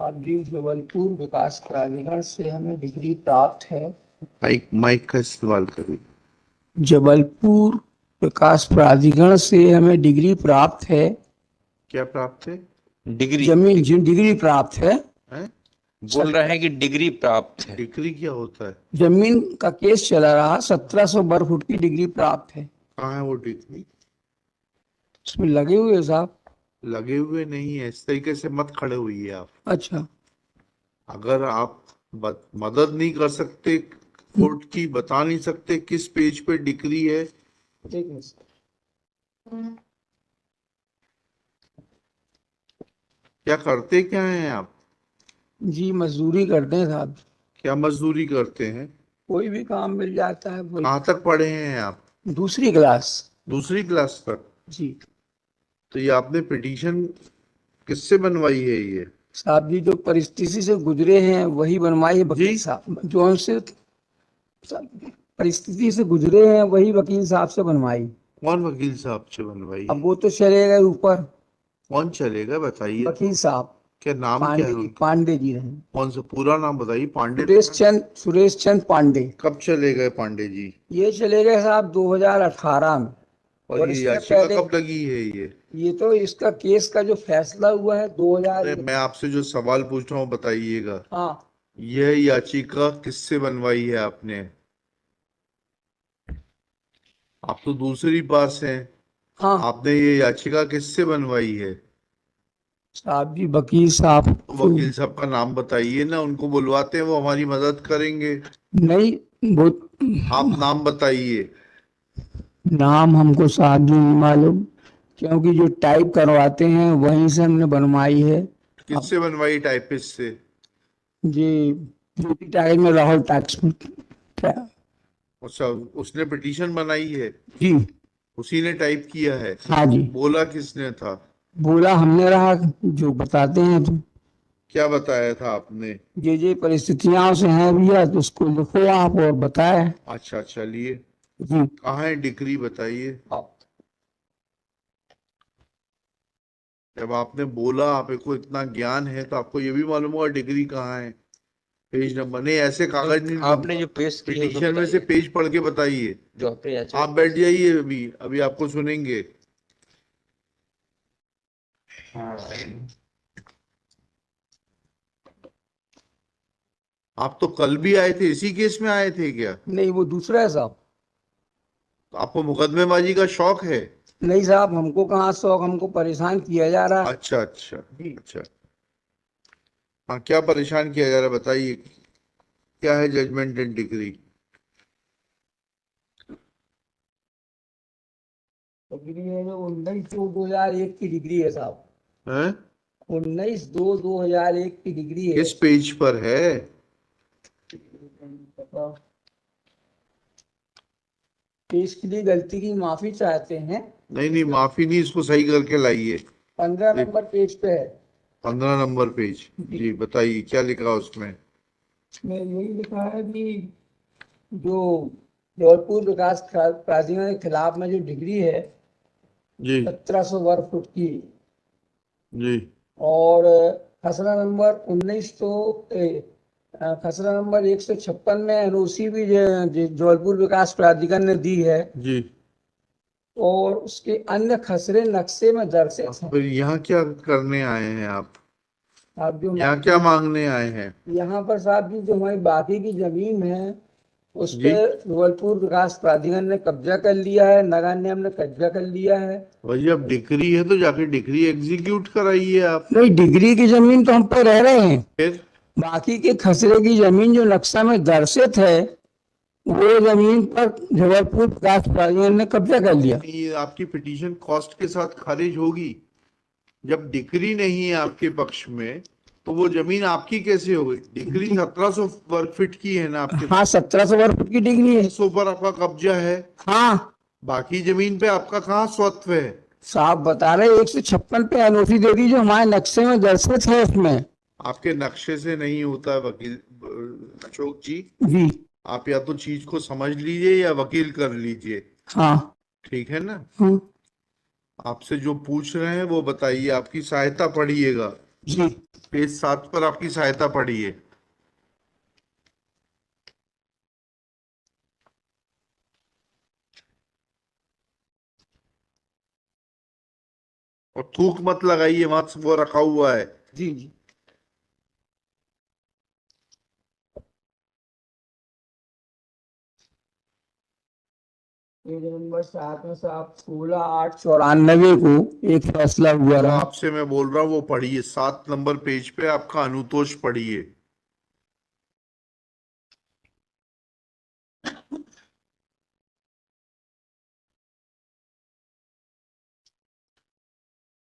अभी जबलपुर विकास प्राधिकरण से हमें डिग्री प्राप्त है। माइक माइक का इस्तेमाल करिए। जबलपुर विकास प्राधिकरण से हमें डिग्री प्राप्त है। क्या प्राप्त है? डिग्री डिग्री प्राप्त है। हैं? बोल रहे हैं कि डिग्री प्राप्त है। डिग्री क्या होता है? जमीन का केस चला रहा, 1700 वर्ग फुट की डिग्री प्राप्त है। कहाँ है वो डिग्री? उसमें लगे हुए हैं साहब। लगे हुए नहीं है, इस तरीके से मत खड़े हुई आप। अच्छा, अगर आप मदद नहीं कर सकते, कोर्ट की बता नहीं सकते किस पेज पे डिग्री है। ठीक है सर। क्या करते क्या हैं आप? जी मजदूरी करते हैं साहब। क्या मजदूरी करते हैं? कोई भी काम मिल जाता है बोल। कहाँ तक पढ़े हैं आप? दूसरी क्लास। दूसरी क्लास तक? जी तो ये आपने पिटीशन किससे बनवाई है ये? साहब जी, जो परिस्थिति से गुजरे हैं वही बनवाई है वकील साहब। जो उनसे परिस्थिति से गुजरे हैं वही वकील साहब से बनवाई। कौन वकील साहब से बनवाई अब है? वो तो चले गए ऊपर। कौन चलेगा बताइए तो। वकील साहब क्या नाम क्या है पांडे जी, उनका? पांडे जी रहे। कौन सा पूरा नाम बताइए? पांडे। सुरेश चंद पांडे। कब चले गए पांडे जी? ये चले गए साहब 2018 में। और और ये इससे याचिका पहले कब लगी है ये? ये तो इसका केस का जो फैसला हुआ है 2000। अरे मैं आपसे जो सवाल पूछ रहा हूँ बताइएगा। हाँ यह याचिका किससे बनवाई है आपने? आप तो दूसरी पास हैं। हाँ आपने ये याचिका किससे बनवाई है? साहब जी, वकील साहब। तो वकील साहब का नाम बताइए ना, उनको बुलवाते हैं, वो हमारी मदद करेंगे। नहीं, वो आप नाम बताइए। नाम हमको साहब जी नहीं मालूम, क्योंकि जो टाइप करवाते हैं वहीं से हमने बनवाई है। अब किससे बनवाई? टाइपिस्ट से? जी, ड्यूटी टाइम में राहुल टैक्स। अच्छा, उसने पिटीशन बनाई है? जी उसी ने टाइप किया है? हाँ जी। बोला किसने था? बोला हमने रहा, जो बताते हैं तो। क्या बताया था आपने? ये परिस्थितियां से हैं भैया, तो उसको लिखो आप और बताए। अच्छा चलिए। जी कहाँ है डिग्री बताइए। जब आपने बोला आपको इतना ज्ञान है तो आपको ये भी मालूम होगा डिग्री कहाँ है। पेज नंबर नहीं, ऐसे कागज नहीं। आपने जो पेश की है वो पिटीशन में से बताइए। पेज पढ़ के बताइए। जो आपने याचिका आप बैठ जाइए, अभी अभी आपको सुनेंगे। आप तो कल भी आए थे, इसी केस में आए थे क्या? नहीं, वो दूसरा है साहब। तो आपको मुकदमेबाजी का शौक है? नहीं साहब, हमको कहाँ शौक, हमको परेशान किया जा रहा है। अच्छा अच्छा। जी अच्छा। हाँ, क्या परेशान किया जा रहा है बताइए। क्या है जजमेंट एंड डिग्री? डिग्री है जो 19/2/2001 की डिग्री है साहब। है? 19/2/2001 की डिग्री है। किस पेज पर है? पेश के लिए गलती की माफी चाहते हैं। नहीं नहीं, माफी नहीं, इसको सही करके लाइए। 15 नंबर पेज पे है। 15 नंबर पेज। जी बताइए क्या लिखा उसमें। इसमें यही लिखा है कि जो जबलपुर विकास प्राधिकरण के खिलाफ में जो डिग्री है जी 1700 वर्ग फुट की, जी और खसरा नंबर 156 में एनओसी भी जबलपुर विकास प्राधिकरण ने दी है। जी। और उसके अन्य खसरे नक्शे में दर्ज है। फिर यहाँ क्या करने आए हैं आप? आप जो यहाँ क्या मांगने आए हैं? यहाँ पर साहब जी, जो हमारी बाकी की जमीन है उस जी। पे जबलपुर विकास प्राधिकरण ने कब्जा कर लिया है, नगर निगम ने कब्जा कर लिया है। भाई अब डिग्री है तो जाके डिग्री एग्जीक्यूट कराइए आप। नहीं, डिग्री की जमीन तो हम पे रह रहे हैं। फिर? बाकी के खसरे की जमीन जो नक्शा में दर्शित है वो जमीन पर जबलपुर विकास प्राधिकरण ने कब्जा कर लिया। ये आपकी पिटीशन कॉस्ट के साथ खारिज होगी। जब डिग्री नहीं है आपके पक्ष में तो वो जमीन आपकी कैसे हो गई? डिग्री 1700 वर्ग फीट की है ना आपके? हाँ, 1700 वर्ग फुट की डिग्री है। 100 पर आपका कब्जा है। हाँ बाकी जमीन पे आपका कहाँ स्वत्व है? साहब बता रहे 156 पे एनओसी दे दी जो हमारे नक्शे में दर्शित है उसमें। आपके नक्शे से नहीं होता है वकील अशोक जी। जी आप या तो चीज को समझ लीजिए या वकील कर लीजिए। हाँ ठीक है ना? हाँ आपसे जो पूछ रहे हैं वो बताइए, आपकी सहायता पढ़िएगा। जी। पेज 7 पर आपकी सहायता पढ़िए। और थूक मत लगाइए, वहां वो रखा हुआ है। जी जी। पेज नंबर 7 में से आप 16/8/94 को एक फैसला हुआ जो रहा। आपसे मैं बोल रहा हूँ वो पढ़िए, 7 नंबर पेज पे आपका अनुतोष पढ़िए।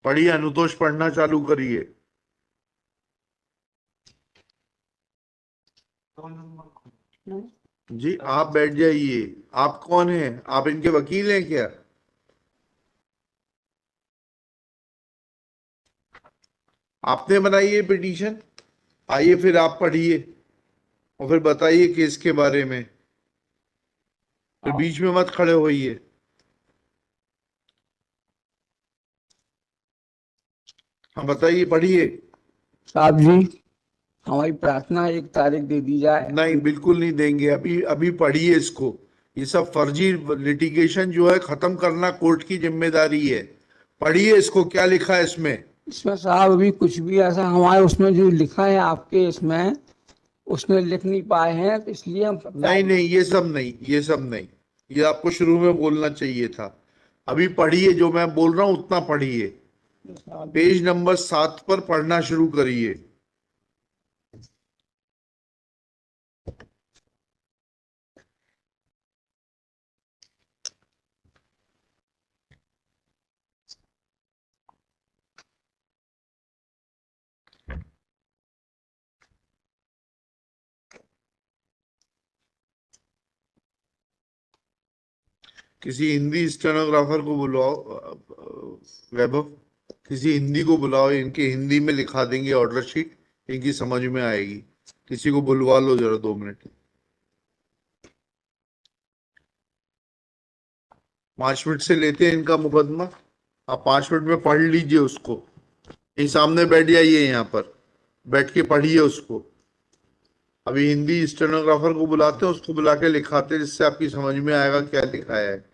पढ़िए, अनुतोष पढ़ना चालू करिए। जी आप बैठ जाइए। आप कौन हैं? आप इनके वकील हैं क्या? आपने बनाई है पिटीशन? आइए फिर आप पढ़िए और फिर बताइए केस के बारे में, फिर बीच में मत खड़े होइए। हाँ बताइए, पढ़िए। साहब जी, हमारी प्रार्थना है 1 तारीख दे दी जाए। नहीं, बिल्कुल नहीं देंगे। अभी अभी पढ़िए इसको। ये सब फर्जी लिटिगेशन जो है खत्म करना कोर्ट की जिम्मेदारी है। पढ़िए इसको, क्या लिखा है इसमें। इसमें साहब अभी कुछ भी ऐसा हमारे उसमें जो लिखा है आपके इसमें, उसमें लिख नहीं पाए हैं, तो इसलिए हम नहीं नहीं, ये सब नहीं, ये सब नहीं। ये आपको शुरू में बोलना चाहिए था। अभी पढ़िए, जो मैं बोल रहा हूँ उतना पढ़िए। पेज नंबर 7 पर पढ़ना शुरू करिए। किसी हिंदी स्टेनोग्राफर को बुलाओ, वैभव। किसी हिंदी को बुलाओ, इनके हिंदी में लिखा देंगे ऑर्डर शीट, इनकी समझ में आएगी। किसी को बुलवा लो जरा, 2 मिनट। 5 मिनट से लेते हैं इनका मुकदमा। आप 5 मिनट में पढ़ लीजिए उसको। यही सामने बैठ जाइए, यहाँ पर बैठ के पढ़िए उसको। अभी हिंदी स्टेनोग्राफर को बुलाते हैं, उसको बुला के लिखाते हैं, जिससे आपकी समझ में आएगा क्या लिखा है।